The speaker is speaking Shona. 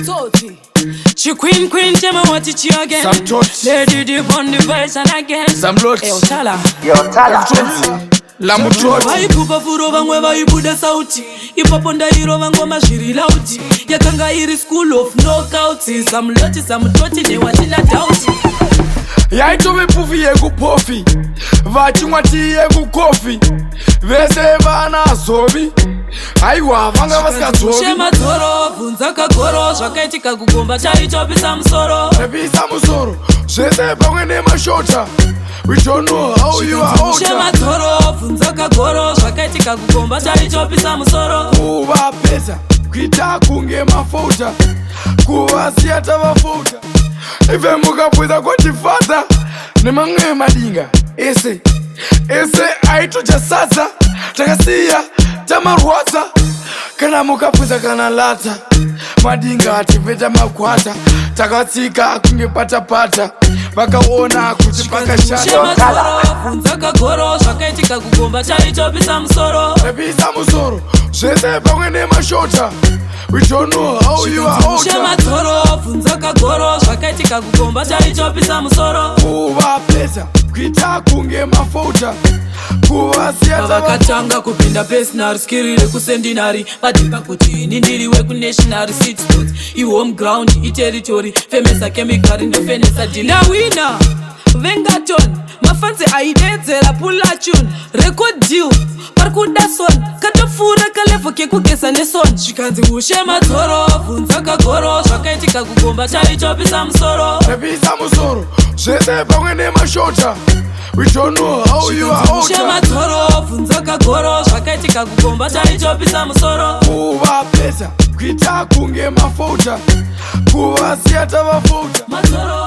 Toti. She queen tell me what it again. Some touch. Lady deep on the verse and again. Some lots. Yo Tala. La mutoto. Vaikupa furo vamwe vaibuda sauti. Ipapo ndairo vangoma zviri lauti. Yakanga iri school of knockouts. Some toti newatina doubt. Yaitove pufi yekupofi. Vachimwa tii yekukofi. Vese vana zovi. Aiwa vanga vasingazovi. Ushe Madzoro bvunza kagoro. Zvakaitika kugomba chaichopisa musoro. Pisa musoro. Zvese pamwe nemashota. We don't know how you are out. Ushe Madzoro bvunza kagoro. Zvakaitika kugomba chaichopisa musoro. Kuva pesa kuita kunge mafota. Kuva siyata vafota. Ife mukabwiza kwatifadza nemamwe madinga ese aitoja sadza takasiya tamarwadza kana mukabwiza kana lata madinga ativeta makwata takatsika kunge patapata vakaona kuti pakashata bvunza kagoro zvakaitika kugomba chaichopisa musoro. Pisa musoro zvese pamwe nemashota. We don't know how you are out. Ushe Madzoro bvunza kagoro zvakaitika kugomba chaichopisa musoro. Kuva pesa kuita kunge mafota. Kuva siyata vakatanga kupinda personal skill rekusendinary vadhika kuti ini ndiriwe kunational seat sports ihome ground iterritory femesa chemical ndofenesa dilawina vengaton mafanzi aidedzera pulachun record deal parikuda son katopfuura kalevo kekugesa neson zvikanzi Ushe Madzoro bvunza kagoro zvakaitika kugomba chaichopisa musoro. Pisa musoro zvese pamwe nemashota. We don't know how you are out. Ushe Madzoro bvunza kagoro zvakaitika kugomba chaichopisa musoro. Kuva pesa kuita kunge mafota. Kuva siyata vafota. Madzoro